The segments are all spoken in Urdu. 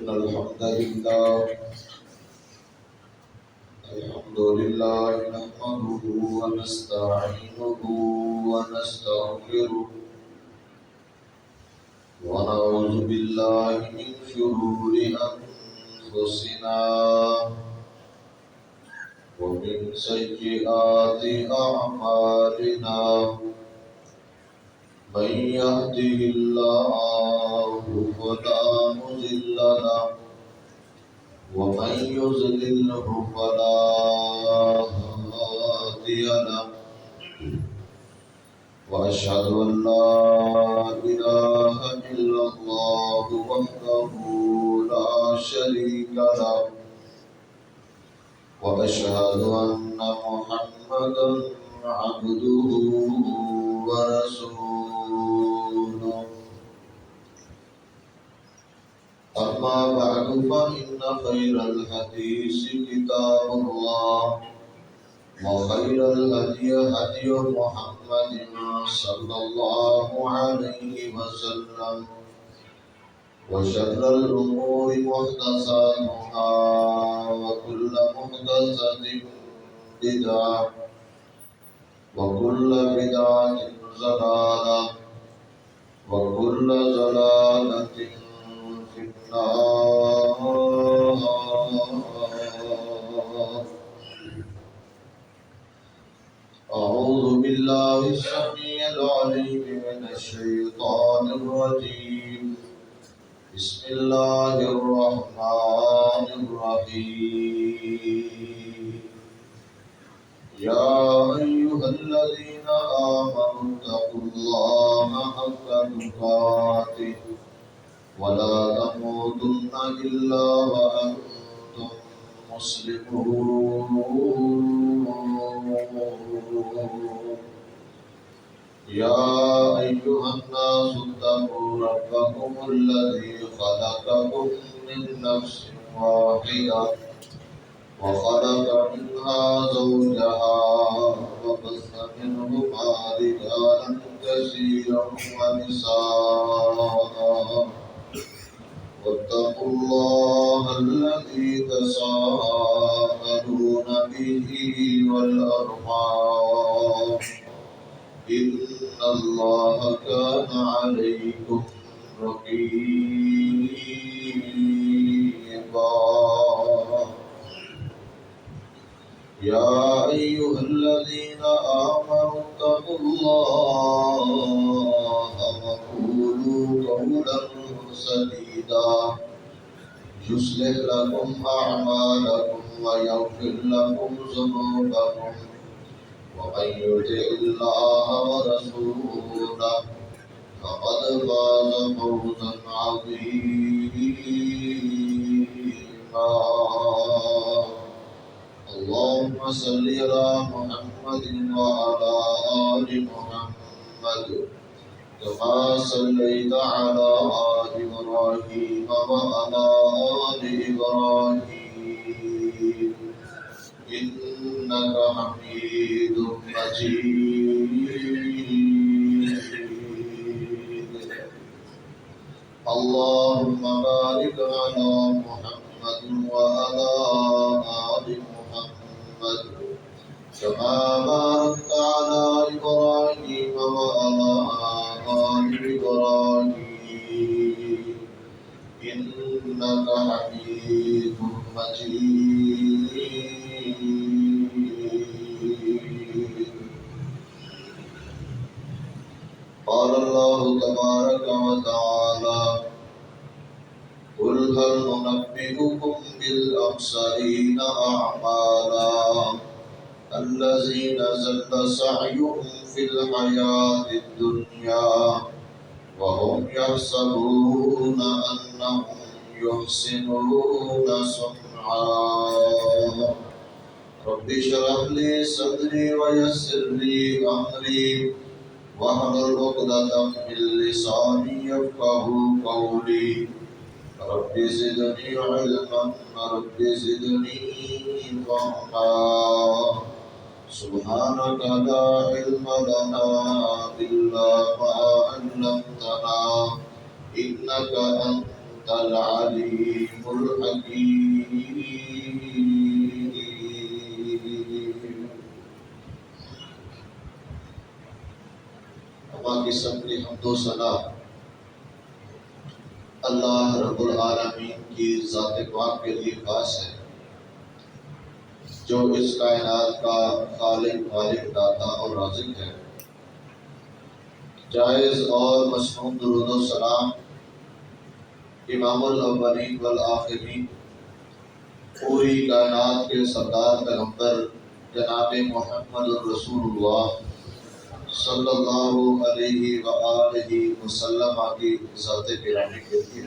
إن الحمد لله نحمده ونستعينه ونستغفره ونعوذ بالله من شرور أنفسنا ومن سيئات أعمالنا من يهده الله فلا مضل له ومن يضلله فلا هادي له وأشهد أن لا إله إلا الله وحده لا شريك له وأشهد أن محمدا عبده ورسوله أما بعد فإن خير الحديث كتاب الله وخير الهدي هدي محمد صلى الله عليه وسلم وشر الأمور محدثاتها وكل محدثة بدعة وكل بدعة ضلالة وكل ضلالة في النار. أعوذ بالله السميع العليم من الشيطان الرجيم. بسم الله الرحمن الرحيم. يا أيها الذين آمنوا اتقوا الله حق تقاته ولا تموتن إلا وأنتم مسلمون. يا أيها الناس اتقوا ربكم الذي خلقكم من نفس واحدة وخلق منها زوجها وبث منهما رجالا كثيرا ونساء واتقوا الله الذي تساءلون به والأرحام إن الله كان عليكم رقيبا. يا أيها الذين آمنوا اتقوا الله وقولوا قولا سديدا يصلح لكم أعمالكم ويغفر لكم ذنوبكم ومن يطع الله ورسوله فقد فاز فوزا عظيما. اللهم صل على محمد وعلى آل محمد كما صليت على إبراهيم وعلى آل إبراهيم إنك حميد مجيد. اللهم بارك على محمد وعلى آل محمد كما باركت على إبراهيم وعلى آل إبراهيم إنك حميد مجيد. قال الله تبارك وتعالى قل هل ننبئكم بالأخسرين أعمالا الذين ضل سعيهم في الحياة الدنيا وهم يحسبون أنهم يحسنون صنعا. رب اشرح لي صدري ويسر لي أمري واحلل عقدة من لساني يفقهوا قولي. رب زدني علما رب زدني فهما. سبحانك لا علم لنا إلا ما علمتنا إنك أنت أنت العليم الحكيم. اللہ کی سبھی حمد و ثنا اللہ رب العالمین کی ذات پاک کے لیے خاص ہے، جو اس کائنات کا خالق، مالک، داتا اور رازق ہے۔ جائز اور مسنون درود و سلام امام الاولین والآخرین، پوری کائنات کے سردار پیغمبر جناب محمد الرسول اللہ صلی اللہ علیہ وآلہ وسلم کی ذات گرامی کے لیے۔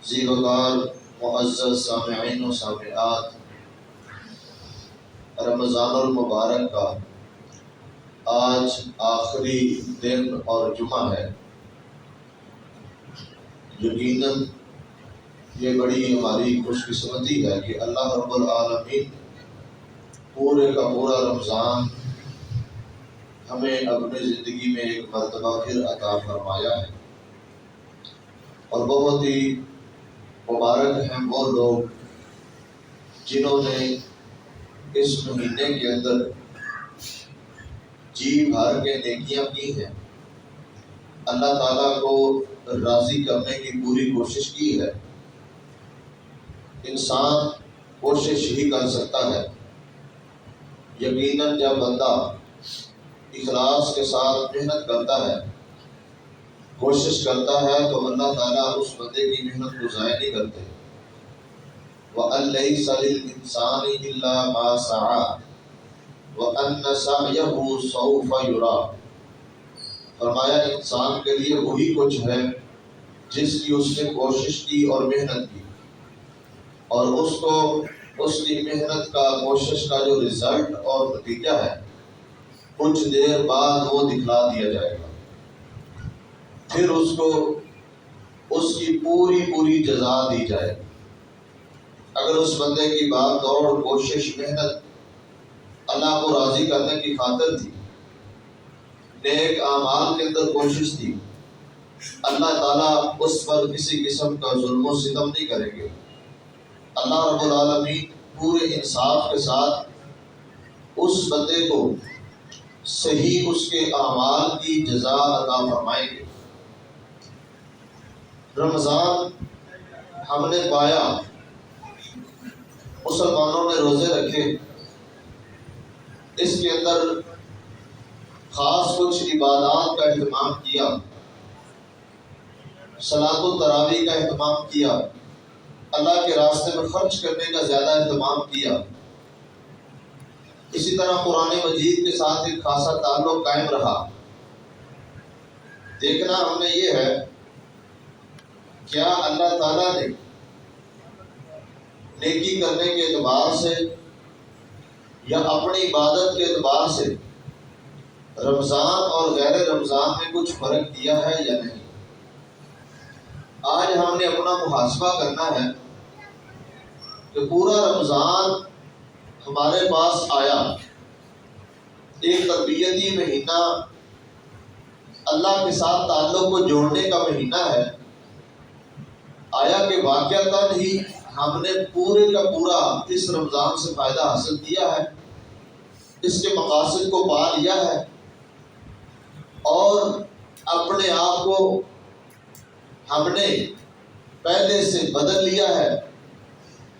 ذی وقار معزز سامعین و سامعات، رمضان المبارک کا آج آخری دن اور جمعہ ہے۔ یقیناً یہ بڑی ہماری خوش قسمتی ہے کہ اللہ رب العالمین پورے کا پورا رمضان ہمیں اپنی زندگی میں ایک مرتبہ پھر عطا فرمایا ہے، اور بہت ہی مبارک ہیں وہ لوگ جنہوں نے اس مہینے کے اندر جی بھر کے نیکیاں کی ہیں، اللہ تعالیٰ کو راضی کرنے کی پوری کوشش کی ہے۔ انسان کوشش ہی کر سکتا ہے، یقیناً جب بندہ اخلاص کے ساتھ محنت کرتا ہے، کوشش کرتا ہے، تو اللہ تعالیٰ اس بندے کی محنت کو ضائع نہیں کرتے۔ وَأَن لَيْسَ لِلْإِنسَانِ إِلَّا مَا سَعَىٰ وَأَنَّ سَعْيَهُ سَوْفَ يُرَىٰ۔ فرمایا انسان کے لیے وہی کچھ ہے جس کی اس نے کوشش کی اور محنت کی، اور اس کو اس کی محنت کا، کوشش کا جو رزلٹ اور نتیجہ ہے کچھ دیر بعد وہ دکھلا دیا جائے گا، پھر اس کو اس کی پوری جزا دی جائے گی۔ اگر اس بندے کی بات دوڑ، کوشش، محنت اللہ کو راضی کرنے کی خاطر تھی، نیک اعمال کے اندر کوشش تھی، اللہ تعالیٰ اس پر کسی قسم کا ظلم و ستم نہیں کریں گے۔ اللہ رب العالمین پورے انصاف کے ساتھ اس بندے کو صحیح اس کے اعمال کی جزا عطا فرمائیں گے۔ رمضان ہم نے پایا، مسلمانوں نے روزے رکھے، اس کے اندر خاص کچھ عبادات کا اہتمام کیا، صلاۃ التراویح کا اہتمام کیا، اللہ کے راستے میں خرچ کرنے کا زیادہ اہتمام کیا۔ اسی طرح قرآن مجید کے ساتھ ایک خاصا تعلق قائم رہا۔ دیکھنا ہم نے یہ ہے، کیا اللہ تعالیٰ نے نیکی کرنے کے اعتبار سے یا اپنی عبادت کے اعتبار سے رمضان اور غیر رمضان میں کچھ فرق کیا ہے یا نہیں؟ آج ہم نے اپنا محاسبہ کرنا ہے کہ پورا رمضان ہمارے پاس آیا، ایک تربیتی مہینہ، اللہ کے ساتھ تعلق کو جوڑنے کا مہینہ ہے، آیا کہ واقعتاً ہی ہم نے پورے کا پورا اس رمضان سے فائدہ حاصل کیا ہے، اس کے مقاصد کو پا لیا ہے، اور اپنے آپ کو ہم نے پہلے سے بدل لیا ہے،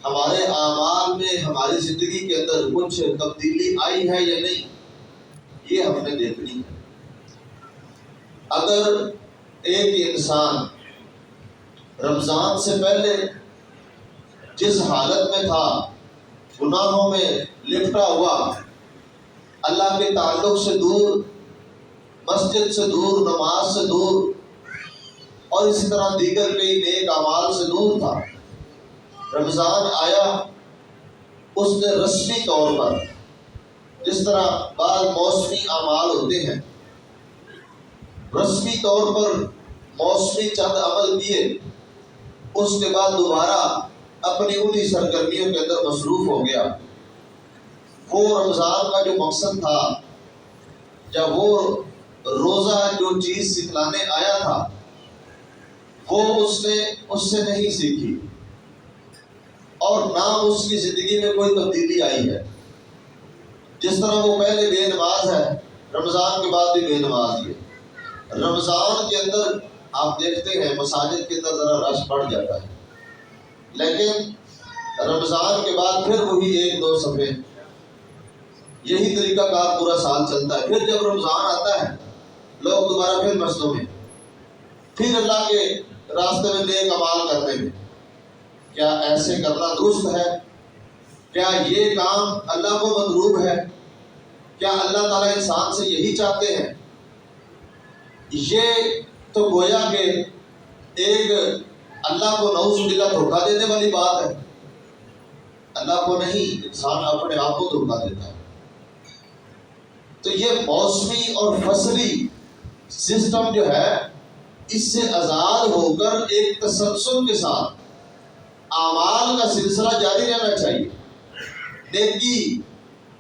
ہمارے اعمال میں، ہماری زندگی کے اندر کچھ تبدیلی آئی ہے یا نہیں، یہ ہم نے دیکھنی ہے۔ اگر ایک انسان رمضان سے پہلے جس حالت میں تھا، گناہوں میں لپٹا ہوا، اللہ کے تعلق سے دور، مسجد سے دور، نماز سے دور، اور اسی طرح دیگر کئی نیک اعمال سے دور تھا، رمضان آیا، اس نے رسمی طور پر، جس طرح بعض موسمی اعمال ہوتے ہیں، رسمی طور پر موسمی چند عمل کیے، اس کے بعد دوبارہ اپنی انہی سرگرمیوں کے اندر مصروف ہو گیا۔ وہ رمضان کا جو مقصد تھا، جب وہ روزہ جو چیز سکھلانے آیا تھا، وہ اس سے نہیں سیکھی اور نہ اس کی زندگی میں کوئی تبدیلی آئی ہے۔ جس طرح وہ پہلے بے نماز ہے، رمضان کے بعد بھی بے نماز ہے۔ رمضان کے اندر آپ دیکھتے ہیں مساجد کے اندر ذرا رش بڑھ جاتا ہے، لیکن رمضان کے بعد پھر وہی 1-2 صفحے، یہی طریقہ کار پورا سال چلتا ہے۔ پھر جب رمضان آتا ہے لوگ دوبارہ پھر مسجدوں میں، پھر اللہ کے راستے میں نیک اعمال کرتے ہیں۔ کیا ایسے کرنا درست ہے؟ کیا یہ کام اللہ کو مطلوب ہے؟ کیا اللہ تعالیٰ انسان سے یہی چاہتے ہیں؟ یہ تو گویا کہ ایک اللہ کو نعوذ باللہ دھوکہ دینے والی بات ہے۔ اللہ کو نہیں، انسان اپنے آپ کو دھوکہ دیتا ہے۔ تو یہ موسمی اور فصلی سسٹم جو ہے، اس سے آزاد ہو کر ایک تسلسل کے ساتھ اعمال کا سلسلہ جاری رہنا چاہیے۔ نیکی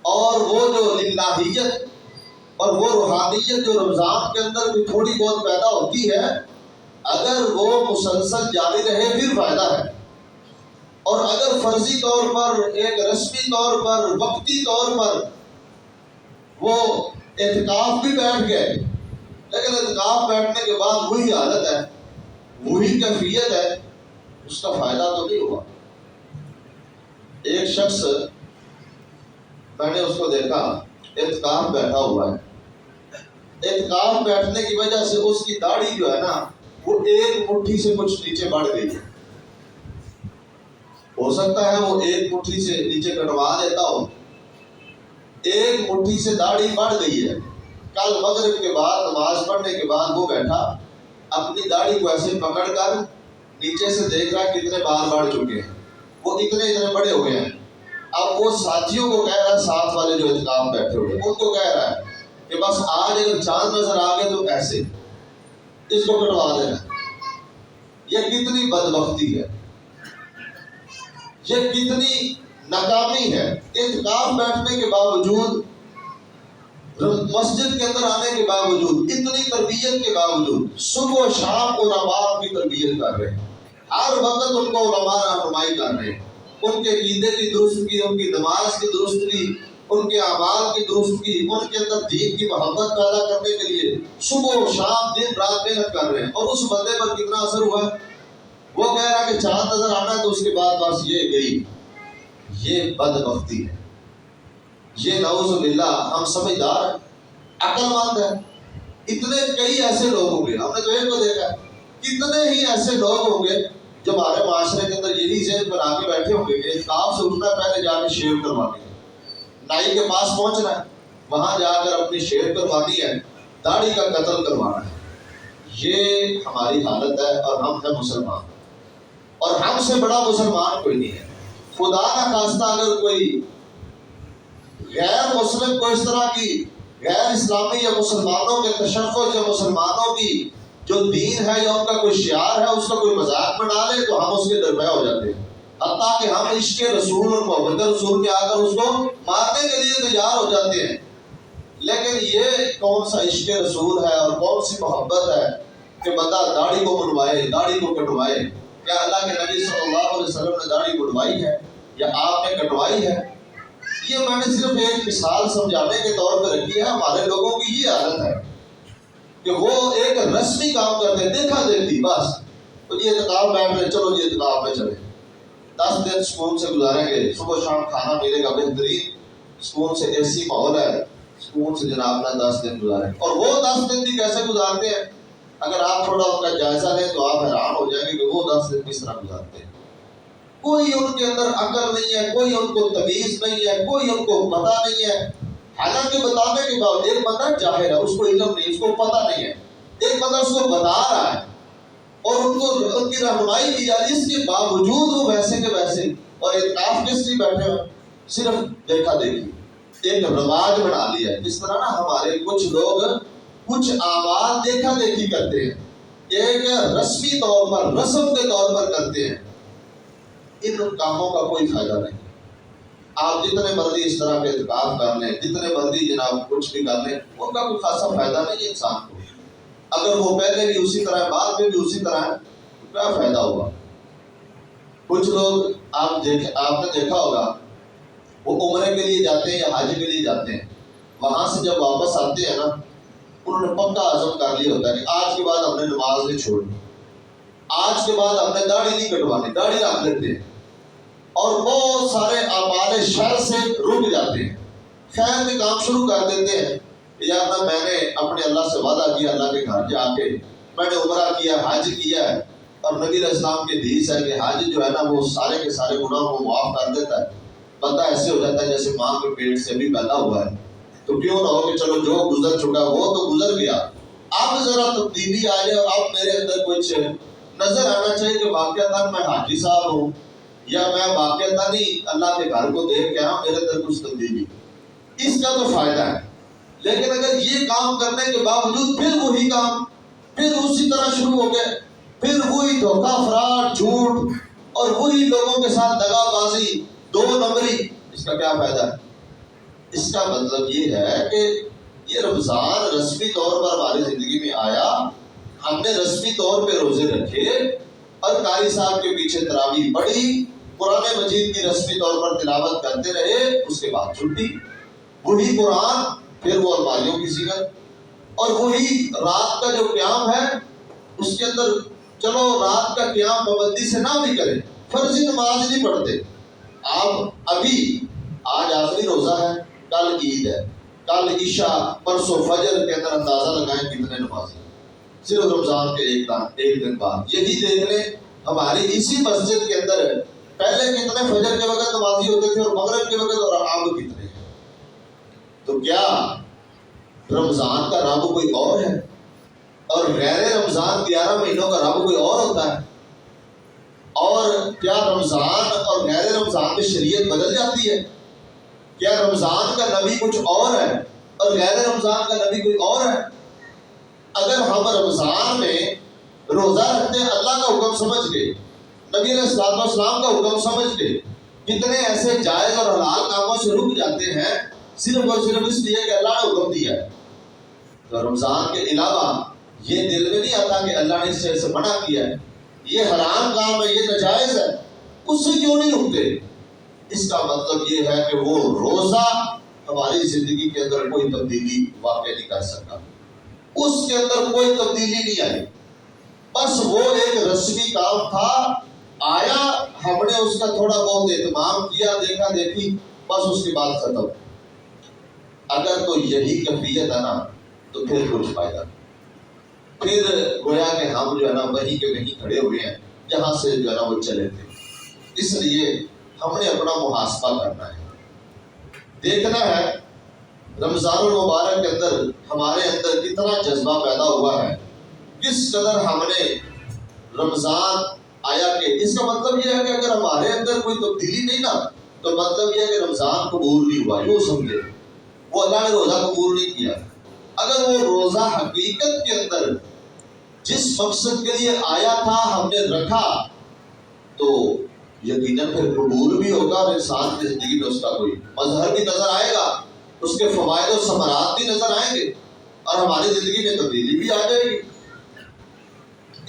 اور وہ جو للہیت اور وہ روحانیت جو رمضان کے اندر بھی تھوڑی بہت پیدا ہوتی ہے، اگر وہ مسلسل جاری رہے پھر فائدہ ہے۔ اور اگر فرضی طور پر، ایک رسمی طور پر، وقتی طور پر وہ اعتکاف بھی بیٹھ گئے، لیکن اعتکاف بیٹھنے کے بعد وہی حالت ہے، وہی کیفیت ہے، اس کا فائدہ تو نہیں ہوا۔ ایک شخص میں نے اس کو دیکھا اعتکاف بیٹھا ہوا ہے، اعتکاف بیٹھنے کی وجہ سے اس کی داڑھی جو ہے نا وہ ایک مٹھی سے کچھ نیچے بڑھ گئی ہے۔ ہو سکتا ہے وہ ایک مٹھی سے نیچے کٹوا دیتا ہو، ایک مٹھی سے داڑھی بڑھ گئی ہے۔ کل مغرب کے بعد نماز پڑھنے کے بعد وہ بیٹھا اپنی داڑھی کو ایسے پکڑ کر نیچے سے دیکھ رہا ہے کتنے بال بڑھ چکے ہیں، وہ اتنے بڑے ہو گئے ہیں۔ اب وہ ساتھیوں کو کہہ رہا ہے، ساتھ والے جو اعتکاف بیٹھے ہوئے ان کو کہہ رہا ہے کہ بس آج اگر چاند نظر آ گئے تو ایسے اس کو کٹوا دینا۔ یہ کتنی بدبختی ہے، یہ کتنی ناکامی ہے۔ اعتکاف بیٹھنے کے باوجود، مسجد کے اندر آنے کے باوجود، اتنی تربیت کے باوجود صبح و شام علماء کی تربیت کر رہے ہیں، ہر وقت ان کو علماء رہنمائی کر رہے ہیں، ان کے عقیدے کی درستگی، ان کی نماز کی درستگی، ان کے اعمال کی درستگی، ان کے اندر دین کی محبت پیدا کرنے کے لیے صبح و شام دن رات محنت کر رہے ہیں۔ اور اس بندے پر کتنا اثر ہوا ہے؟ وہ کہہ رہا ہے کہ چاند نظر آنا ہے تو اس کے بعد بس یہ گئی۔ یہ بدبختی ہے، یہ نعوذ باللہ۔ ہم سمجھدار ہیں، عقل مند ہیں، اتنے کئی ایسے لوگ ہوں گے، ہم نے تو ایک کو دیکھا ہے، کتنے ہی ایسے لوگ ہوں گے جو ہمارے معاشرے کے اندر یہی ذہن بنا کے بیٹھے ہوں گے کہ اعتکاف سے اٹھنا پہلے جا کے شیو کروانی ہے، نائی کے پاس پہنچنا ہے، وہاں جا کر اپنی شیو کروانی ہے، داڑھی کا قتل کروانا ہے۔ یہ ہماری حالت ہے، اور ہم ہیں مسلمان، اور ہم سے بڑا مسلمان کوئی نہیں ہے۔ خدا نہ خواستہ اگر کوئی غیر مسلم کو اس طرح کی غیر اسلامی یا مسلمانوں کے تشخص یا مسلمانوں کی جو دین ہے یا ان کا کوئی شعار ہے اس کا کوئی مذاق بنا لے تو ہم اس کے درپے ہو جاتے ہیں، حتیٰ کہ ہم عشق رسول اور محبت رسول میں آ کر اس کو مارنے کے لیے تیار ہو جاتے ہیں۔ لیکن یہ کون سا عشق رسول ہے اور کون سی محبت ہے کہ بندہ داڑھی کو منڈوائے، داڑھی کو کٹوائے؟ کیا اللہ کے نبی صلی اللہ علیہ وسلم نے داڑھی منڈوائی ہے یا آپ نے کٹوائی ہے؟ یہ میں نے صرف ایک مثال سمجھانے کے طور پہ رکھی ہے۔ ہمارے لوگوں کی یہ عادت ہے کہ وہ ایک رسمی کام کرتے ہیں، دیکھا دیکھی، بس تو یہ اعتکاف بیٹھ رہے، چلو یہ اعتکاف میں چلے، 10 دن سکون سے گزاریں گے، صبح شام کھانا ملے گا بہترین، سکون سے اے سی ماحول ہے، سکون سے جناب نہ 10 دن گزاریں۔ اور وہ 10 دن بھی کیسے گزارتے ہیں؟ اگر آپ تھوڑا ان کا جائزہ لیں تو آپ حیران ہو جائیں گے کہ وہ 10 دن کس طرح گزارتے ہیں۔ کوئی ان کے اندر عقل نہیں ہے، کوئی ان کو تمیز نہیں ہے، کوئی ان کو پتہ نہیں ہے۔ حالانکہ بتانے کے بعد ایک بندہ جاہل ہے، اس کو علم نہیں، اس کو پتہ نہیں ہے، ایک بندہ اس کو بتا رہا ہے اور ان کی رہنمائی کی جا رہی ہے، اس کے باوجود وہ ویسے کے ویسے۔ اور اعتکاف کس لیے بیٹھے ہوئے؟ صرف دیکھا دیکھی، ایک رواج بنا لیا ہے۔ جس طرح نا ہمارے کچھ لوگ کچھ اعمال دیکھا دیکھی کرتے ہیں، ایک رسمی طور پر، رسم کے طور پر کرتے ہیں، ان کاموں کا کوئی فائدہ نہیں۔ آپ جتنے مرضی اس طرح کے اعتکاف کر لیں، جتنے مرضی جناب کچھ بھی کر لیں، ان کا کوئی خاصا فائدہ نہیں ہے انسان کو۔ اگر وہ پہلے بھی اسی طرح ہے، بعد میں بھی اسی طرح ہے، کیا فائدہ ہوا؟ کچھ لوگ آپ نے دیکھا ہوگا وہ عمرے کے لیے جاتے ہیں یا حج کے لیے جاتے ہیں، وہاں سے جب واپس آتے ہیں نا انہوں نے پکا عزم کر لیا ہوتا ہے کہ آج کے بعد ہم نے نماز نہیں چھوڑنی، آج کے بعد ہم نے داڑھی نہیں کٹوانی، داڑھی رکھ لیتے ہیں اور بہت سارے اعمال شر سے رک جاتے ہیں، خیر کے کام شروع کر دیتے ہیں۔ یا میں نے اپنے اللہ سے وعدہ کیا اللہ کے گھر جا کے میں نے عمرہ کیا، حج کیا ہے، اور نبی علیہ السلام کے حدیث ہے کہ حج جو ہے نا وہ سارے کے سارے گناہوں کو معاف کر دیتا ہے، بندہ ایسے ہو جاتا ہے جیسے ماں کے پیٹ سے بھی پیدا ہوا ہے۔ تو کیوں نہ ہو کہ چلو جو گزر چکا وہ تو گزر گیا، اب ذرا تبدیلی آ جائے اور اب میرے اندر کچھ نظر آنا چاہیے کہ واقعتاً میں حاجی صاحب ہوں، یا میں واقعتاً ہی اللہ کے گھر کو دیکھ کے آؤں، میرے اندر کچھ تبدیلی، اس کا تو فائدہ ہے۔ لیکن اگر یہ کام کرنے کے باوجود پھر وہی کام، پھر اسی طرح شروع ہو گئے، پھر وہی دھوکہ فراڈ جھوٹ اور وہی لوگوں کے ساتھ دغا بازی دو نمبری، اس کا کیا فائدہ ہے؟ اس کا مطلب یہ ہے کہ یہ رمضان رسمی طور پر ہماری زندگی میں آیا، ہم نے رسمی طور پہ روزے رکھے اور قاری صاحب کے پیچھے تراویح پڑھی، قرآن مجید کی رسمی طور پر تلاوت کرتے رہے، اس کے بعد چھٹی، وہی قرآن پھر وہ الماریوں کی زینت، اور وہی رات کا جو قیام ہے اس کے اندر چلو رات کا قیام پابندی سے نہ بھی کریں، فرضی نماز نہیں پڑھتے آپ، ابھی آج آخری روزہ ہے، کل عید ہے، کل عشاء، پرسوں فجر کے اندر اندازہ لگائیں کتنے نمازی صرف رمضان کے ایک دن بعد، یہی دیکھ لیں ہماری اسی مسجد کے اندر پہلے کتنے فجر کے وقت نمازی ہوتے تھے اور مغرب کے وقت، اور اب کتنے ہیں؟ تو کیا رمضان کا رب کوئی اور ہے اور غیر رمضان 11 مہینوں کا رب کوئی اور ہوتا ہے؟ اور کیا رمضان اور غیر رمضان میں شریعت بدل جاتی ہے؟ کیا رمضان کا نبی کچھ اور ہے اور غیر رمضان کا نبی کوئی اور ہے؟ اگر ہم رمضان میں روزہ رکھتے ہیں اللہ کا حکم سمجھ کے، نبی علیہ السلام کا حکم سمجھ کے، کتنے ایسے جائز اور حلال کاموں سے رک جاتے ہیں صرف اور صرف اس لیے کہ اللہ نے حکم دیا ہے۔ تو رمضان کے علاوہ یہ دل میں نہیں آتا کہ اللہ نے اس سے منع کیا ہے، یہ حرام کام ہے، یہ ناجائز ہے، اس سے کیوں نہیں رکتے؟ اس کا مطلب یہ ہے کہ وہ روزہ ہماری زندگی کے اندر کوئی تبدیلی واقع نہیں کر سکا، اس کے اندر کوئی تبدیلی نہیں آئی، بس وہ ایک رسمی کام تھا، آیا ہم نے اس کا تھوڑا بہت اہتمام کیا، دیکھا دیکھی، بس اس کے بعد ختم۔ اگر تو یہی کیفیت ہے نا تو پھر کچھ فائدہ، پھر گویا کہ ہم جو ہے نا وہیں کے وہیں کھڑے ہوئے ہیں جہاں سے جو ہے نا وہ چلے تھے۔ اس لیے ہم نے اپنا محاسبہ کرنا ہے، دیکھنا ہے رمضان المبارک کے اندر ہمارے اندر کتنا جذبہ پیدا ہوا ہے، کس قدر ہم نے رمضان آیا کہ اس کا مطلب یہ ہے کہ اگر ہمارے اندر کوئی تبدیلی نہیں نا تو مطلب یہ ہے کہ رمضان قبول نہیں ہوا، یوں سمجھے وہ اللہ نے روزہ قبول نہیں کیا۔ اگر وہ روزہ حقیقت کے اندر جس مقصد کے لیے آیا تھا ہم نے رکھا تو یقیناً پھر قبول بھی ہوگا اور انسان کی زندگی میں اس کا کوئی مظہر بھی نظر آئے گا، اس کے فوائد و ثمرات بھی نظر آئیں گے اور ہماری زندگی میں تبدیلی بھی آ جائے گی۔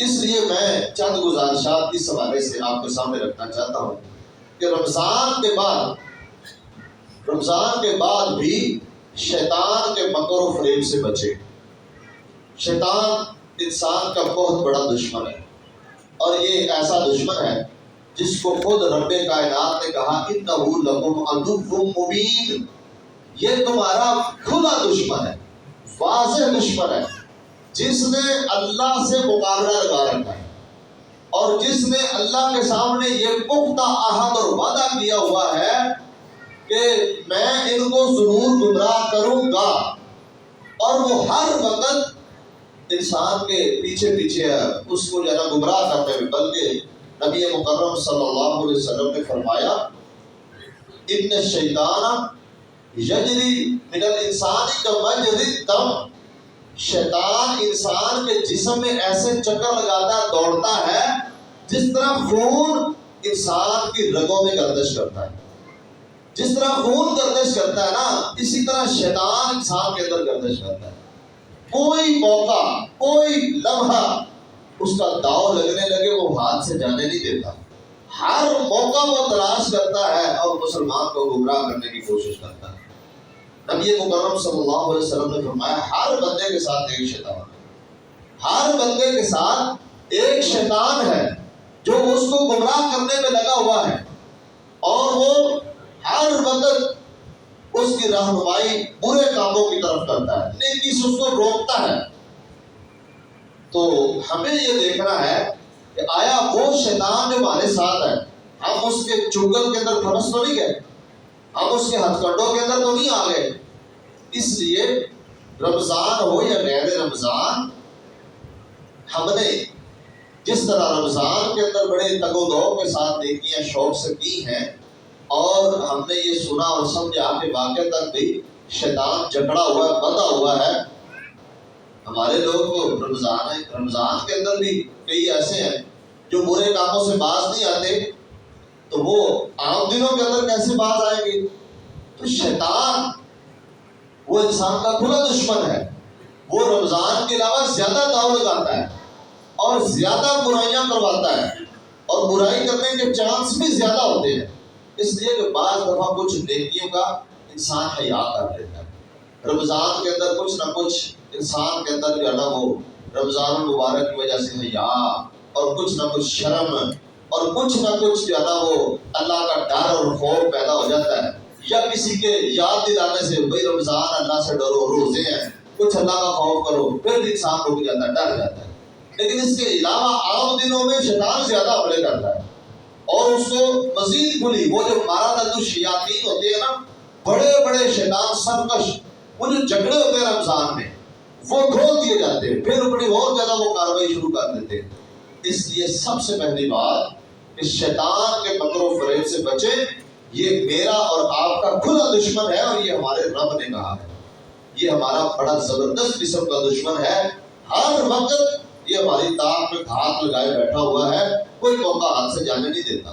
اس لیے میں چند گزارشات اس حوالے سے آپ کے سامنے رکھنا چاہتا ہوں کہ رمضان کے بعد بھی شیطان کے مکر و فریب سے بچے۔ شیطان انسان کا بہت بڑا دشمن ہے، اور یہ ایک ایسا دشمن ہے جس کو خود رب کائنات نے کہا اِنَّهُ لَكُمْ عَدُوٌّ مُبِینٌ، یہ تمہارا کھلا دشمن ہے، واضح دشمن ہے، جس نے اللہ سے مقابلہ لگا رکھا ہے اور جس نے اللہ کے سامنے یہ پختہ عہد اور وعدہ کیا ہوا ہے کہ میں ان کو ضرور گمراہ کروں گا، اور وہ ہر وقت انسان کے پیچھے پیچھے اس کو جو ہے نا گمراہ کرتے ہوئے، بلکہ نبی مکرم صلی اللہ علیہ وسلم نے فرمایا ان الشیطان یجری من الانسان کمجری الدم، شیطان انسان کے جسم میں ایسے چکر لگاتا ہے، دوڑتا ہے جس طرح خون انسان کی رگوں میں گردش کرتا ہے، جس طرح خون گردش کرتا ہے نا اسی طرح شیطان انسان کے اندر گردش کرتا ہے۔ کوئی موقع، کوئی لمحہ اس کا داؤ لگنے لگے وہ ہاتھ سے جانے نہیں دیتا، ہر موقع وہ تلاش کرتا ہے اور مسلمان کو گمراہ کرنے کی کوشش کرتا ہے۔ نبی مکرم صلی اللہ علیہ وسلم نے فرمایا ہر بندے کے ساتھ ایک شیطان ہے، ہر بندے کے ساتھ ایک شیطان ہے جو اس کو گمراہ کرنے میں لگا ہوا ہے، اور وہ ہر وقت اس کی رہنمائی برے کاموں کی طرف کرتا ہے، نیکی سے اس کو روکتا ہے۔ تو ہمیں یہ دیکھنا ہے کہ آیا وہ شیطان جو ہمارے ساتھ ہے، ہم اس کے چنگل کے اندر پھنس تو نہیں گئے، ہم اس کے ہتھ کنڈوں کے اندر تو نہیں آ گئے۔ اس لیے رمضان ہو یا غیر رمضان، ہم نے جس طرح رمضان کے اندر بڑے تگ و دو کے ساتھ نیکیاں شوق سے کی ہیں، اور ہم نے یہ سنا اور سمجھا کہ واقع تک بھی شیطان جکڑا ہوا ہے، بندھا ہوا ہے۔ ہمارے لوگ رمضان کے اندر بھی کئی ایسے ہیں جو برے کاموں سے باز نہیں آتے، تو وہ عام دنوں کے اندر کیسے باز آئیں گے؟ تو شیطان وہ انسان کا کھلا دشمن ہے، وہ رمضان کے علاوہ زیادہ داؤ لگاتا ہے اور زیادہ برائیاں کرواتا ہے، اور برائی کرنے کے چانس بھی زیادہ ہوتے ہیں، اس لیے کہ بعض دفعہ کچھ نیکیوں کا انسان حیا کر لیتا ہے۔ رمضان کے اندر کچھ نہ کچھ انسان کے اندر جو ہے نا وہ رمضان المبارک کی وجہ سے حیا اور کچھ نہ کچھ شرم اور کچھ نہ کچھ جو ہے نا وہ اللہ کا ڈر اور خوف پیدا ہو جاتا ہے، یا کسی کے یاد دلانے سے بھئی رمضان اللہ سے ڈرو، روزے ہیں، کچھ اللہ کا خوف کرو، پھر انسان رک جاتا ہے، ڈر جاتا ہے۔ لیکن اس کے علاوہ عام دنوں میں شیطان زیادہ حملے کرتا ہے، اور اس کو مزید کھلی وہ جو مارادۃ الشیاطین ہوتے ہیں نا، بڑے بڑے شیطان سرکش، وہ جو جھگڑے ہوتے ہیں رمضان میں وہ کھول دیے جاتے ہیں، پھر بڑی اور زیادہ وہ کاروائی شروع کر دیتے ہیں۔ اس لیے سب سے پہلی بات کہ شیطان کے مکر و فریب سے بچیں، یہ میرا اور آپ کا کھلا دشمن ہے، اور یہ ہمارے رب نے کہا ہے، یہ ہمارا بڑا زبردست قسم کا دشمن ہے، ہر وقت یہ ہماری طاق میں ہاتھ لگائے بیٹھا ہوا ہے، کوئی موقع ہاتھ سے جانے نہیں دیتا۔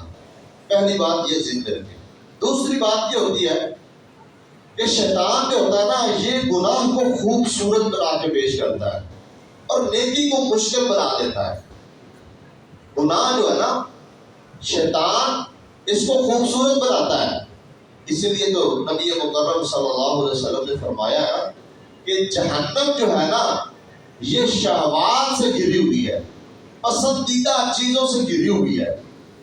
پہلی بات یہ ذہن میں رکھیں۔ دوسری بات یہ ہوتی ہے کہ شیطان جو ہوتا ہے نا، یہ گناہ کو خوبصورت بنا کے پیش کرتا ہے اور نیکی کو مشکل بنا دیتا ہے۔ گناہ جو ہے نا، شیطان اس کو خوبصورت بناتا ہے، اسی لیے تو نبی مکرم صلی اللہ علیہ وسلم نے فرمایا کہ جہنم جو ہے نا یہ شہوات سے گھری ہوئی ہے، پسندیدہ چیزوں سے گھری ہوئی ہے،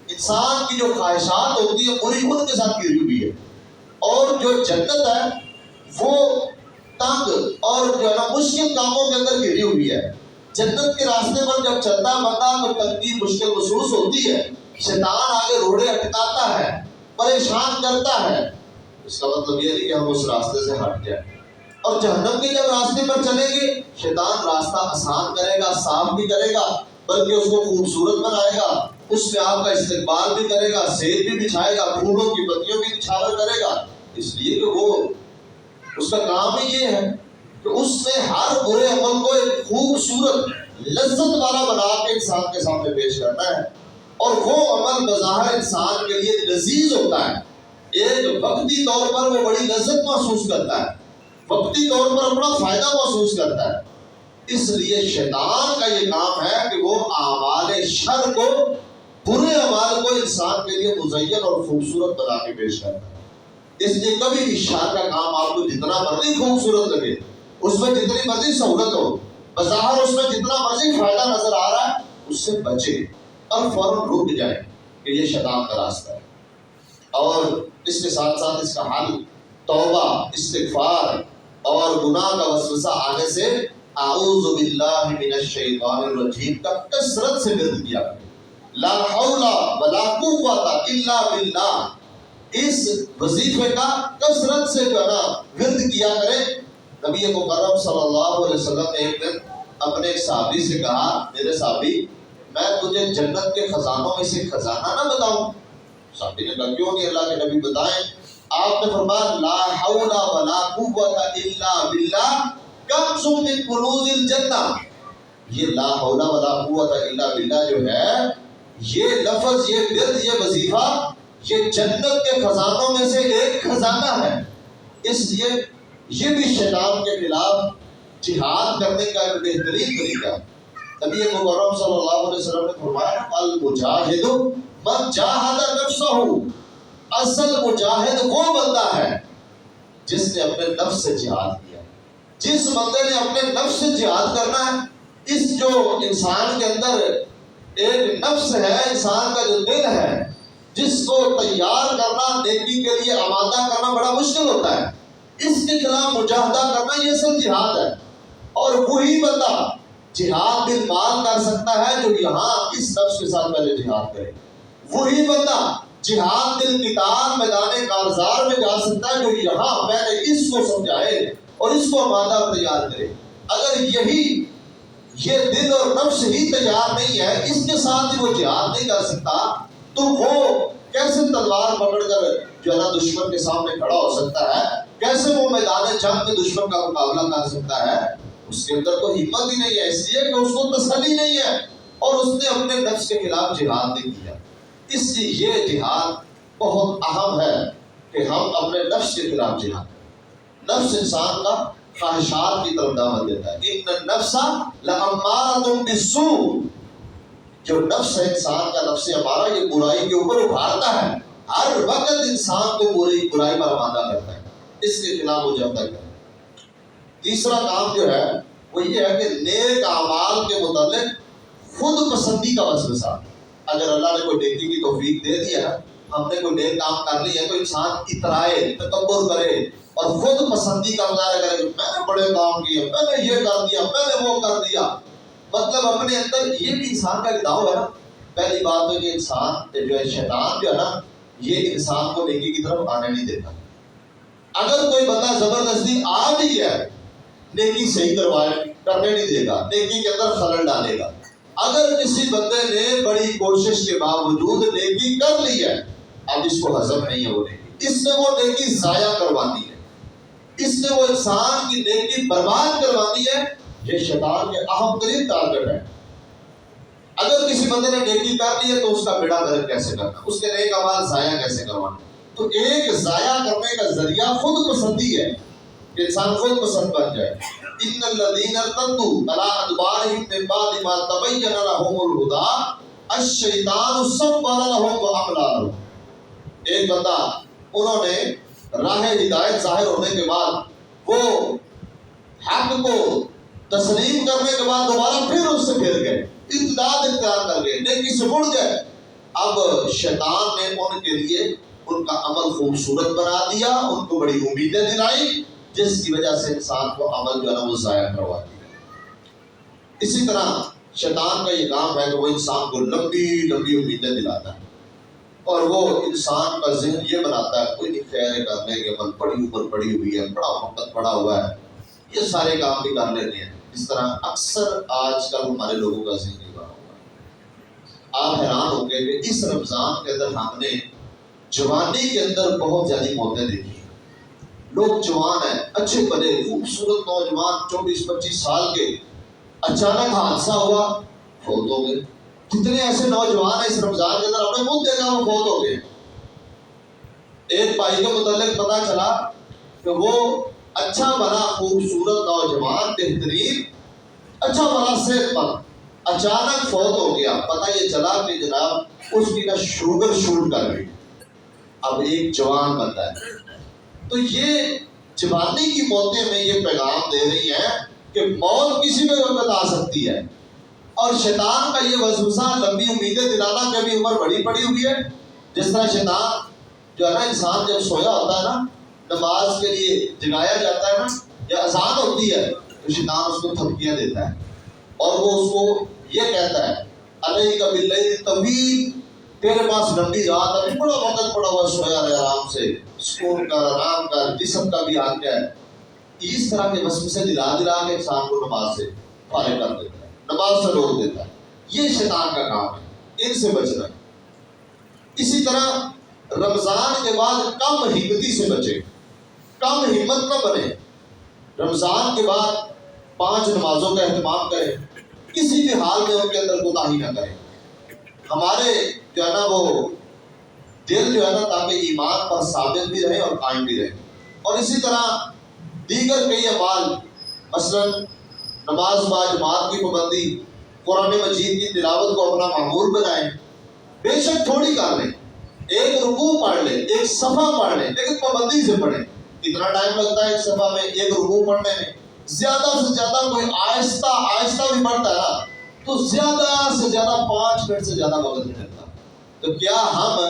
انسان کی جو خواہشات ہوتی ہیں پوری ان کے ساتھ گھری ہوئی ہے، اور جو جنت ہے وہ تنگ اور جو ہے نا مشکل کاموں کے اندر گھری ہوئی ہے۔ جنت کے راستے پر جب چلتا ہے بندہ تو تنگی مشکل محسوس ہوتی ہے، شیطان آگے روڑے اٹکاتا ہے، پریشان کرتا ہے، اس کا مطلب یہ نہیں کہ ہم اس راستے سے ہٹ جائیں۔ اور جہنم کے جب راستے پر چلیں گے، شیطان راستہ آسان کرے گا، صاف بھی کرے گا، بلکہ اس کو خوبصورت بنائے گا، اس میں آپ کا استقبال بھی کرے گا، سیب بھی بچھائے گا، پھولوں کی پتیوں کی نچھاور کرے گا، اس لیے کہ وہ اس کا کام ہی یہ ہے کہ اس نے ہر برے عمل کو ایک خوبصورت لذت والا بنا کے انسان کے سامنے پیش کرنا ہے، اور وہ عمل بظاہر انسان کے لیے لذیذ ہوتا ہے، ایک وقتی طور پر وہ بڑی لذت محسوس کرتا ہے، وقتی طور پر اپنا فائدہ محسوس کرتا ہے۔ اس لیے شیطان کا یہ کام ہے کہ وہ اعمال شر کو، برے اعمال کو انسان کے لیے مزین اور خوبصورت بنا کے پیش کرتا ہے۔ اس لیے کبھی بھی شر کا کام آپ کو جتنا مرضی خوبصورت لگے، اس میں جتنی مرضی سہولت ہو، بظاہر اس میں جتنا مرضی فائدہ نظر آ رہا ہے، اس سے بچے اور فوراً رک جائیں کہ یہ شیطان کا راستہ ہے۔ اور اس کے ساتھ ساتھ اس کا حل توبہ، استغفار اور گناہ کا وسوسہ آنے سے اعوذ باللہ من الشیطان الرجیم کا کثرت سے ورد کیا کریں، لا حول ولا قوت الا باللہ، اس وظیفے کا کثرت سے جو ہے نا ورد کیا کریں۔ نبی مکرم صلی اللہ علیہ وسلم نے ایک دن اپنے ایک صحابی سے کہا، میرے صحابی میں تجھے جنت کے خزانوں میں سے خزانہ نہ بتاؤں؟ صحابی نے کہا کیوں نہیں اللہ کے نبی بتائیں۔ آپ نے فرمایا لا حول ولا قوت الا باللہ کنز من کنوز الجنہ، یہ لا حول ولا قوت الا باللہ جو ہے، یہ لفظ، یہ ورد، یہ وظیفہ، یہ جنت کے خزانوں میں سے ایک خزانہ ہے۔ اس لیے یہ بھی شیطان کے خلاف جہاد کرنے کا ایک بہترین طریقہ ہے۔ نبی مکرم صلی اللہ علیہ وسلم نے فرمایا المجاہد من جاہد نفسہ، اصل مجاہد وہ بندہ ہے جس نے اپنے نفس سے جہاد کیا۔ جس بندے نے اپنے نفس سے جہاد کرنا ہے، اس جو انسان کے اندر ایک نفس ہے، انسان کا جو دل ہے، جس کو تیار کرنا، نیکی کے لیے آمادہ کرنا بڑا مشکل ہوتا ہے، اس کے خلاف مجاہدہ کرنا یہ اصل جہاد ہے۔ اور وہی بندہ جہاد بالمال کر سکتا ہے جو یہاں اس نفس کے ساتھ پہلے جہاد کرے۔ وہی بندہ جہاد بالقتال میدان کارزار میں جا سکتا ہے جو یہاں پہلے اس کو سمجھائے اور اس کو آمادہ اور تیار کرے۔ اگر یہ دل اور نفس ہی تیار نہیں ہے، اس کے ساتھ ہی وہ جہاد نہیں کر سکتا، تو وہ کیسے تلوار پکڑ کر جو ہے نا دشمن کے سامنے کھڑا ہو سکتا ہے؟ کیسے وہ میدان جنگ میں دشمن کا مقابلہ کر سکتا ہے؟ اس کے اندر تو ہمت ہی نہیں ہے، اس لیے کہ اس کو تسلی نہیں ہے اور اس نے اپنے نفس کے خلاف جہاد نہیں کیا۔ اس لیے یہ جہاد بہت اہم ہے کہ ہم اپنے نفس کے خلاف جہاد کریں۔ نفس انسان کا خواہشات کی طرف دعوت دیتا ہے۔ ان النفس لامارۃ بالسوء، جو نفس ہے انسان کا، نفس ہمارا، یہ برائی کے اوپر ابھارتا ہے، ہر وقت انسان کو برائی پر آمادہ کرتا ہے، اس کے خلاف مجاہدہ کریں۔ تیسرا کام جو ہے وہ یہ ہے کہ نیک اعمال کے متعلق خود پسندی کا وسوسہ۔ اگر اللہ نے کوئی نیکی کی توفیق دے دی ہے، ہم نے کوئی نیک کام کر لی ہے، تو انسان اترائے، تکبر کرے اور خود پسندی کا مظاہرہ کرے کہ میں نے بڑے کام کیے، میں نے یہ کر دیا، میں نے وہ کر دیا۔ مطلب اپنے اندر یہ بھی انسان کا ایک داؤ ہے نا۔ پہلی بات ہے کہ انسان جو ہے، شیطان جو ہے نا، یہ انسان کو نیکی کی طرف آنے نہیں دیتا۔ اگر کوئی بندہ زبردستی آ بھی ہے، نیکی صحیح کرنے نہیں دے گا، نیکی کے اندر خلل ڈالے گا۔ اگر کسی بندے نے بڑی کوشش کے باوجود نیکی کر لی ہے، اب اس کو ہضم نہیں ہے وہ نیکی، اس نے وہ نیکی ضائع کروانی ہے، اس نے وہ انسان کی نیکی برباد کروانی ہے۔ یہ شیطان کے اہم ترین ٹارگٹ ہے۔ اگر کسی بندے نے نیکی کر لی ہے تو اس کا بیڑا غرق کیسے کرنا، اس کے نیک اعمال ضائع کیسے کروانا۔ تو ایک ضائع کرنے کا ذریعہ خود پسندی ہے کہ انسان خود پسند بن جائے۔ ان الذین ارتدوا علی ادبارہم من بعد ما تبین لهم الہدی الشیطان سول لهم واملی لهم۔ ایک بندہ، انہوں نے راہ ہدایت ظاہر ہونے کے بعد وہ حق کو تسلیم کرنے کے بعد دوبارہ پھر اس سے پھر گئے، ارتداد اختیار کر گئے، نیکی سے مڑ گئے۔ اب شیطان نے ان کے لیے ان کا عمل خوبصورت بنا دیا، ان کو بڑی امیدیں دلائی، جس کی وجہ سے انسان کو عمل جو ہے نا وہ ضائع کروا دیا۔ اسی طرح شیطان کا یہ کام ہے کہ وہ انسان کو لمبی لمبی امیدیں دلاتا ہے اور وہ انسان کا ذہن یہ بناتا ہے کوئی نہیں، خیر کرنے کے عمل پڑی اوپر پڑی ہوئی ہے، بڑا وقت پڑا ہوا ہے، یہ سارے کام بھی کر لیتے ہیں۔ اس طرح اکثر آج کل ہمارے لوگوں کا ذہن یہ بنا ہوا ہے۔ آپ حیران ہوں گے کہ اس رمضان کے اندر ہم نے جوانی کے اندر بہت زیادہ موتیں دیکھی۔ لوگ جوان ہیں، اچھے بنے خوبصورت نوجوان 24-25 سال کے، اچانک حادثہ ہوا، فوت ہو گئے۔ کتنے ایسے نوجوان ہیں اس رمضان کے اندر، ہم نے خود دیکھا وہ فوت ہو گئے۔ ایک بھائی کے متعلق پتا چلا کہ وہ اچھا بنا خوبصورت نوجوان، بہترین، اچھا بنا صحت مند، اچانک فوت ہو گیا۔ پتہ یہ چلا کہ جناب اس کی نا شوگر شوٹ کر گئی۔ اب ایک جوان بندہ ہے، تو یہ جوانی کی موتیں میں یہ پیغام دے رہی ہیں کہ موت کسی بھی وقت آ سکتی ہے۔ اور شیطان کا یہ وسوسہ لمبی امیدیں دلانا کہ ابھی عمر بڑی پڑی ہوئی ہے۔ جس طرح شیطان جو ہے نا، انسان جب سویا ہوتا ہے نا، نماز کے لیے جگایا جاتا ہے نا، یا اذان ہوتی ہے تو شیطان اس کو تھپکیاں دیتا ہے اور وہ اس کو یہ کہتا ہے علیک باللیل طویل، تیرے پاس لمبی رات ہے، بڑا وقت پڑا ہوا، سویا رہے آرام سے، سکون کر، آرام کر، جسم کا بھی حق ہے۔ اس طرح کے وسوسے دلا کے انسان کو نماز سے فارغ کر دیتا ہے، نماز سے روک دیتا ہے۔ یہ شیطان کا کام ہے، ان سے بچنا ہے۔ اسی طرح رمضان کے بعد کم ہمتی سے بچے، کم ہمت نہ بنے۔ رمضان کے بعد 5 نمازوں کا اہتمام کریں، کسی بھی حال میں ان کے اندر کوتاہی نہ کریں۔ ہمارے جو ہے نا وہ دل جو ہے نا تاکہ ایمان پر ثابت بھی رہے اور قائم بھی رہے۔ اور اسی طرح دیگر کئی اعمال، مثلا نماز با جماعت کی پابندی، قرآن مجید کی تلاوت کو اپنا معمول بنائیں، بے شک تھوڑی کر لیں، ایک رکوع پڑھ لیں، ایک صفحہ پڑھ لیں، لیکن پابندی سے پڑھیں۔ کتنا ٹائم لگتا ہے ایک صفحہ میں، ایک رکوع پڑھنے میں؟ زیادہ سے زیادہ کوئی آہستہ آہستہ بھی پڑھتا ہے نا تو زیادہ سے زیادہ 5 منٹ سے زیادہ وقت نہیں لگتا۔ تو کیا ہم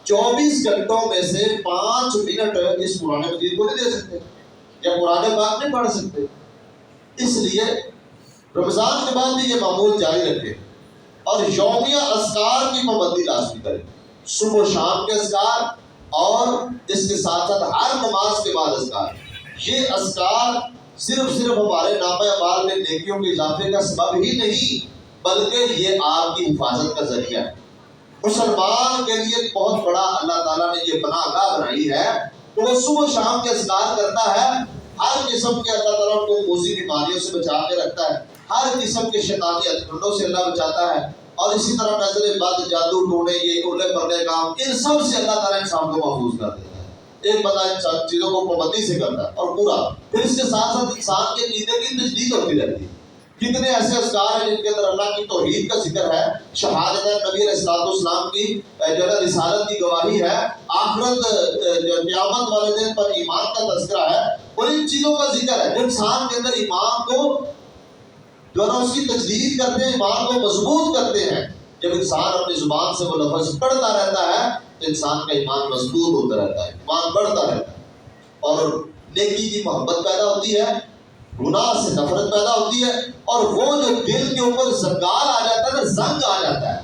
24 گھنٹوں میں سے 5 منٹ اس قرآن مجید کو نہیں دے سکتے، یا قرآن پاک نہیں پڑھ سکتے؟ اس لیے رمضان کے بعد بھی یہ معمول جاری رکھیں اور یومیہ اذکار کی پابندی لازمی کریں، صبح و شام کے اذکار اور اس کے ساتھ ساتھ ہر نماز کے بعد اذکار۔ یہ اذکار صرف ہمارے نامہ اعمال میں نیکیوں کے اضافے کا سبب ہی نہیں، بلکہ یہ آپ کی حفاظت کا ذریعہ ہے۔ مسلمان کے لیے بہت بڑا اللہ تعالیٰ نے یہ پناہ گاہ بنائی ہے کہ وہ صبح و شام کے اذکار کرتا ہے۔ ہر قسم کے اللہ تعالیٰ کو موذی بیماریوں سے بچا کے رکھتا ہے، ہر قسم کے شیطانی ہتھکنڈوں سے اللہ بچاتا ہے، اور اسی طرح نظر بد، جادو ٹونے، یہ اڑنے پڑنے کام، ان سب سے اللہ تعالیٰ انسان کو محفوظ کر دیتا ہے۔ ایک بندہ ان چیزوں کو پابندی سے کرتا ہے اور پورا، پھر اس کے ساتھ ساتھ انسان کے عقیدے کی تجدید ہوتی رہتی ہے۔ کتنے ایسے اذکار ہیں جن کے اندر اللہ کی توحید کا ذکر ہے، شہادت نبی علیہ السلام کی جو ہے رسالت کی گواہی ہے، آخرت قیامت والے دن پر ایمان کا تذکرہ ہے، اور ان چیزوں کا ذکر ہے جو انسان کے اندر ایمان کو جو ہے اس کی تجدید کرتے ہیں، ایمان کو مضبوط کرتے ہیں۔ جب انسان اپنی زبان سے وہ لفظ پڑھتا رہتا ہے تو انسان کا ایمان مضبوط ہوتا رہتا ہے، ایمان بڑھتا رہتا ہے، اور نیکی کی محبت پیدا ہوتی ہے، گناہ سے نفرت پیدا ہوتی ہے، اور وہ جو دل کے اوپر زنگال آ جاتا ہے نا، زنگ آ جاتا ہے،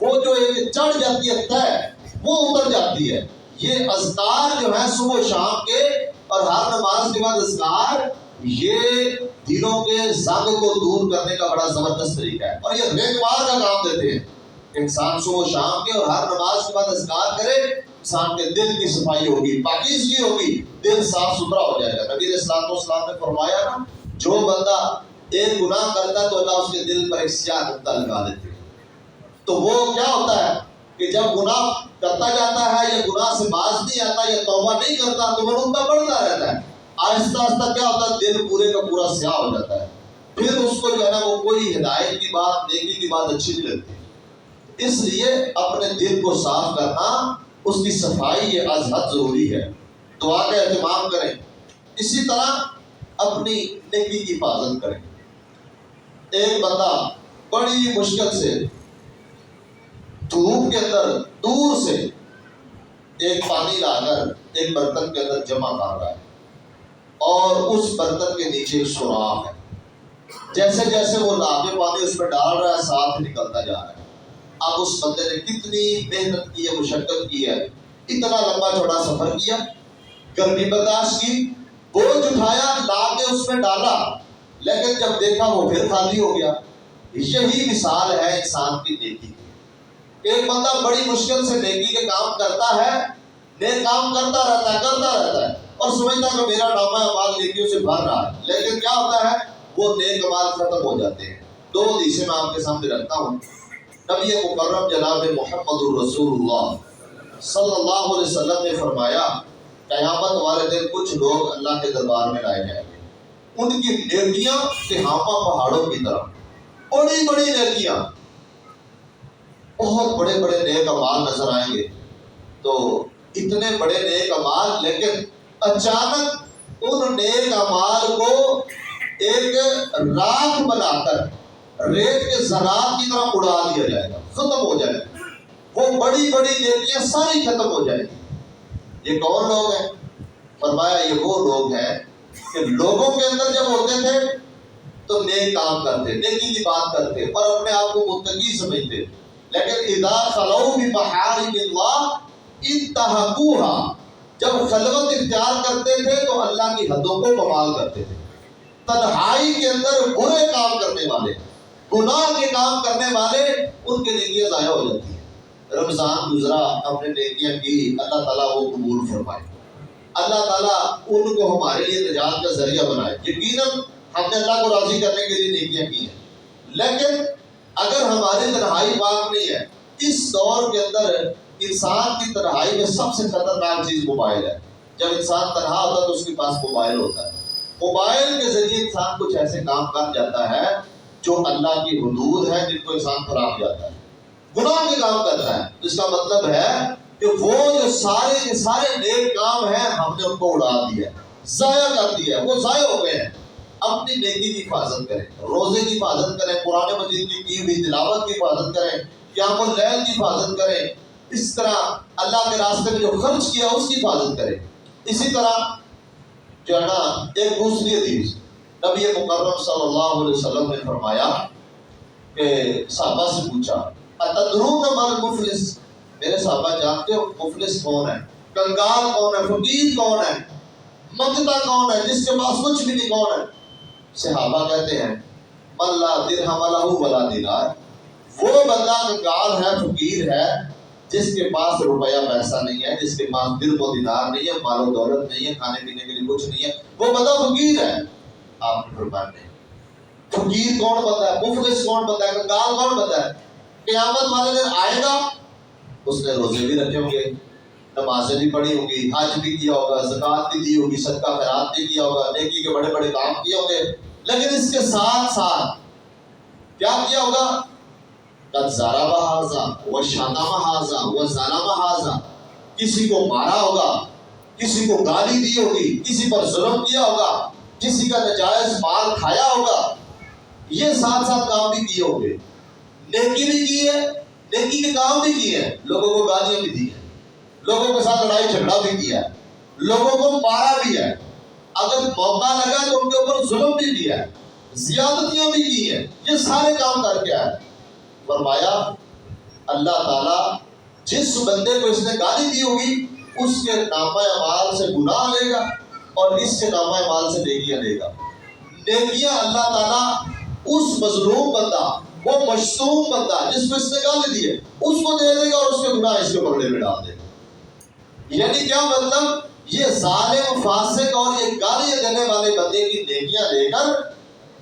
وہ جو ایک چڑھ جاتی ہے طے، وہ اتر جاتی ہے۔ یہ اذکار جو ہے صبح و شام کے اور ہر نماز کے بعد اذکار، یہ دلوں کے زنگ کو دور کرنے کا بڑا زبردست طریقہ ہے، اور یہ ریتوار کا کام دیتے ہیں۔ انسان صبح و شام کے اور ہر نماز کے بعد اذکار کرے، انسان کے دل کی صفائی ہوگی، پاکیزگی ہوگی، دل صاف ستھرا ہو جائے گا۔ نبی علیہ السلام نے فرمایا نا، جو بندہ ایک گناہ کرتا ہے تو اللہ اس کے دل پر ایک سیاہ نقطہ لگا دیتے ہیں۔ تو وہ کیا ہوتا ہے کہ جب گناہ کرتا جاتا ہے یا گناہ سے باز نہیں آتا یا توبہ نہیں کرتا تو وہ نقطہ بڑھتا رہتا ہے، آہستہ آہستہ کیا ہوتا ہے، دل پورے کا پورا سیاہ ہو جاتا ہے، پھر اس کو جو ہے نا وہ کوئی ہدایت کی بات، نیکی کی بات اچھی نہیں لگتی۔ اس لیے اپنے دل کو صاف کرنا، اس کی صفائی یہ از حد ضروری ہے۔ دعا کا اہتمام کریں، اسی طرح اپنی نیکی کی حفاظت کریں۔ ایک بندہ بڑی مشکل سے دھوپ کے اندر دور سے ایک پانی لا کر ایک برتن کے اندر جمع کر رہا ہے، اور اس برتن کے نیچے ایک سوراخ ہے، جیسے جیسے وہ لا کے پانی اس میں ڈال رہا ہے صاف نکلتا جا رہا ہے۔ اب اس بندے نے کتنی محنت کی ہے، مشقت کی ہے، اتنا لمبا چوڑا سفر کیا، گرمی برداشت کی، بوجھ اٹھایا، لا کے اس میں ڈالا، لیکن جب دیکھا وہ پھر خالی ہو گیا۔ یہی مثال ہے انسان کی نیکی کی۔ ایک بندہ بڑی مشکل سے نیکی کے کام کرتا ہے، نیک کام کرتا رہتا ہے اور سمجھتا ہے کہ میرا نامہ اعمال نیکیوں سے بھر رہا ہے، لیکن کیا ہوتا ہے، وہ نیک اعمال ختم ہو جاتے ہیں۔ 2 حدیثیں میں آپ کے سامنے رکھتا ہوں۔ نبی مکرم جناب محمد الرسول اللہ صلی اللہ علیہ وسلم نے فرمایا، قیامت والے دن کچھ لوگ اللہ کے دربار میں لائے جائیں گے، ان کی نیکیاں تہامہ پہاڑوں کی طرح، بڑی بڑی نیکیاں، بہت بڑے بڑے نیک اعمال نظر آئیں گے۔ تو اتنے بڑے نیک اعمال، لیکن اچانک ان نیک اعمال کو ایک راکھ بنا کر ریت کے ذرات کی طرح اڑا دیا جائے گا، ختم ہو جائے گا، وہ بڑی بڑی نیکیاں ساری ختم ہو جائیں گی۔ یہ کون لوگ ہیں؟ فرمایا یہ وہ لوگ ہیں کہ لوگوں کے اندر جب ہوتے تھے تو نیک کام کرتے، نیکی کی بات کرتے اور اپنے آپ کو متقی سمجھتے، لیکن اذا خلوا بمحارم اللہ انتہکوها، جب خلوت اختیار کرتے تھے تو اللہ کی حدوں کو پامال کرتے تھے۔ تنہائی کے اندر برے کام کرنے والے، گناہ کے کام کرنے والے، ان کی نیکیاں ضائع ہو جاتی ہیں۔ رمضان گزرا، ہم نے نیکیاں کی، اللہ تعالیٰ وہ قبول فرمائے، اللہ تعالیٰ ان کو ہمارے لیے نجات کا ذریعہ بنائے۔ یقیناً ہم نے اللہ کو راضی کرنے کے لیے نیکیاں کی ہیں، لیکن اگر ہماری تنہائی پاک نہیں ہے، اس دور کے اندر انسان کی تنہائی میں سب سے خطرناک چیز موبائل ہے۔ جب انسان تنہا ہوتا ہے تو اس کے پاس موبائل ہوتا ہے، موبائل کے ذریعے انسان کچھ ایسے کام کر جاتا ہے جو اللہ کی حدود ہے جن کو انسان خراب جاتا ہے، گناہ کے کام کرتا ہے، تو اس کا مطلب ہے کہ وہ جو سارے کے سارے نیک کام ہیں ہم نے ان کو اڑا دیا، ضائع کر دیا، وہ ضائع ہو گئے ہیں۔ اپنی نیکی کی حفاظت کریں، روزے کی حفاظت کریں، قرآن مجید کی ہوئی تلاوت کی حفاظت کریں، قیام اللیل کی حفاظت کریں، اس طرح اللہ کے راستے میں جو خرچ کیا اس کی حفاظت کریں۔ اسی طرح جو ہے نا ایک دوسری حدیث نبی مکرم صلی اللہ علیہ وسلم نے فرمایا کہ صحابہ سے پوچھا اتدرون من المفلس، میرے صحابہ جانتے ہو مفلس کون ہے، کنگال کون ہے، فقیر کون ہے، منگتا کون ہے، جس کے پاس کچھ بھی نہیں کون ہے؟ صحابہ کہتے ہیں من لا درہم لہ ولا دینار، وہ بندہ کنگال ہے، فقیر ہے، جس کے پاس روپیہ پیسہ نہیں ہے، جس کے پاس درہم و دینار نہیں ہے، مال و دولت نہیں ہے، کھانے پینے کے لیے کچھ نہیں ہے، وہ بندہ فقیر ہے۔ آپ نے فرمایا فقیر کون بندہ ہے، مفلس کون بندہ ہے، کنگال کون بندہ ہے؟ قیامت والے دن آئے گا، اس نے روزے بھی رکھے ہوں گے، نمازیں بھی پڑھی ہوں گی، حج بھی کیا ہوگا، زکوٰۃ بھی دی ہوگی، صدقہ خیرات بھی کیا ہوگا، نیکی کے بڑے بڑے کام کیے ہوں گے، لیکن اس کے ساتھ ساتھ کیا کیا ہوگا؟ قد ضرب ھذا وشتم ھذا وظلم ھذا، کسی کو مارا ہوگا، کسی کو گالی دی ہوگی، کسی پر ظلم کیا ہوگا، کسی کا ناجائز مال کھایا ہوگا، یہ ساتھ ساتھ کام بھی کیے ہوں گے، نیکی بھی کی ہے، نیکی کے کام بھی کیے ہیں، لوگوں کو گالیاں بھی دی ہیں، لوگوں کے ساتھ لڑائی جھگڑا بھی کیا ہے، لوگوں کو مارا بھی ہے، اگر موقع لگا تو ان کے اوپر ظلم بھی کیا ہے، زیادتیاں بھی کی ہیں، یہ سارے کام کر کے آئے۔ فرمایا اللہ تعالیٰ جس بندے کو اس نے گالی دی ہوگی اس کے نامہ اعمال سے گناہ لے گا اور اس کے نامہ اعمال سے نیکیاں لے گا۔ نیکیاں اللہ تعالیٰ اس مظلوم بندہ، وہ مشتوم بندہ جس کو اس نے گالی دی ہے، اس کو دے دے گا اور اس کے گناہ اس کے پکڑے میں ڈال دے گا۔ یعنی کیا مطلب؟ یہ ظالم فاسق اور یہ گالیاں دینے والے بندے کی نیکیاں لے کر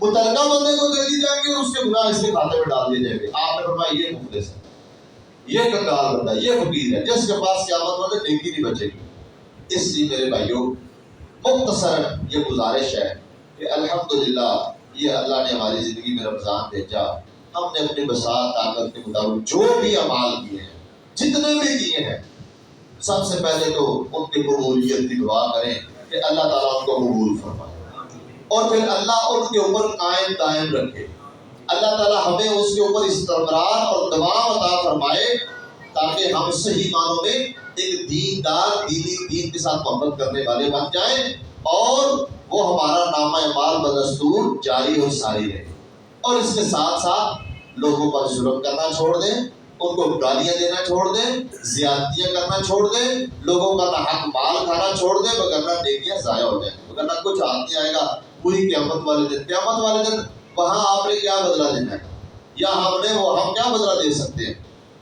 متعلقہ بندے کو دے دی جائیں گی اور اس کے گناہ اس کے کھاتے میں ڈال دیے جائیں گے۔ آپ نے فرمایا یہ مفلس ہے، یہ کنگال بندہ، یہ فقیر ہے جس کے پاس قیامت والے نیکی نہیں بچے گی۔ اس لیے میرے بھائیوں مختصر یہ گزارش ہے کہ الحمدللہ یہ اللہ نے ہماری زندگی میں رمضان بھیجا، ہم نے اپنی بساط طاقت کے مطابق جو بھی اعمال کیے ہیں، جتنے بھی کیے ہیں، سب سے پہلے تو ان کی قبولیت کی دعا کریں کہ اللہ تعالیٰ ان کو قبول فرمائے، اور پھر اللہ ان کے اوپر قائم دائم رکھے، اللہ تعالیٰ ہمیں اس کے اوپر استقرار اور دوام عطا فرمائے تاکہ ہم صحیح معنوں میں ایک دیندار دین کے ساتھ محبت کرنے والے بن جائیں اور وہ ہمارا نامہ اعمال بدستور جاری اور ساری رہے۔ اور اس کے ساتھ ساتھ لوگوں پر ظلم کرنا چھوڑ دیں، ان کو گالیاں دینا چھوڑ دیں، زیادتیاں کرنا چھوڑ دیں، لوگوں کا ناحق مال کھانا چھوڑ دیں، وگرنہ نیکیاں ضائع ہو جائیں، وگرنہ کچھ ہاتھ نہیں آئے گا۔ پوری قیامت والے دن وہاں آپ نے کیا بدلہ دینا ہے، یا ہم کیا بدلہ دے سکتے ہیں؟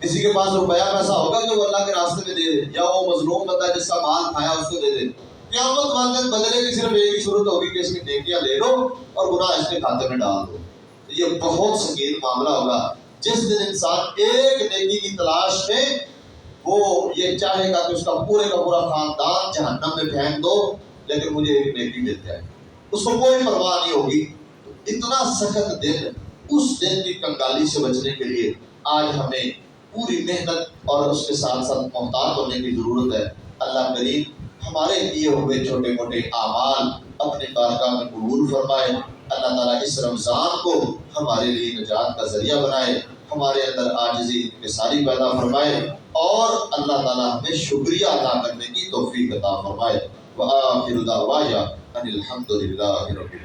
کسی کے پاس روپیہ پیسہ ہوگا کہ وہ اللہ کے راستے میں دے دے، یا وہ مظلوم بندہ جس کا مال کھایا اس کو دے دے؟ قیامت والے دن بدلے کی صرف ایک ہی صورت ہوگی کہ اس کی نیکیاں لے لو اور گناہ اس کے کھاتے میں ڈال دو۔ یہ بہت سنگین معاملہ ہوگا جس دن انسان ایک نیکی کی تلاش میں وہ یہ چاہے گا کہ اس کا پورا خاندان جہنم میں پھینک دو لیکن مجھے ایک نیکی مل جائے، اس کو کوئی پرواہ نہیں ہوگی۔ اتنا سخت دن، اس دن کی کنگالی سے بچنے کے لیے آج ہمیں پوری محنت اور اس کے ساتھ ساتھ محتاط ہونے کی ضرورت ہے۔ اللہ کریم ہمارے کیے ہوئے چھوٹے موٹے اعمال اپنے بارگاہ میں قبول فرمائے۔ اللہ تعالیٰ اس رمضان کو ہمارے لیے نجات کا ذریعہ بنائے، ہمارے اندر عاجزی انکساری پیدا فرمائے اور اللہ تعالیٰ ہمیں شکریہ ادا کرنے کی توفیق عطا فرمائے۔ وآخر دعوانا ان الحمد للہ رب العالمین۔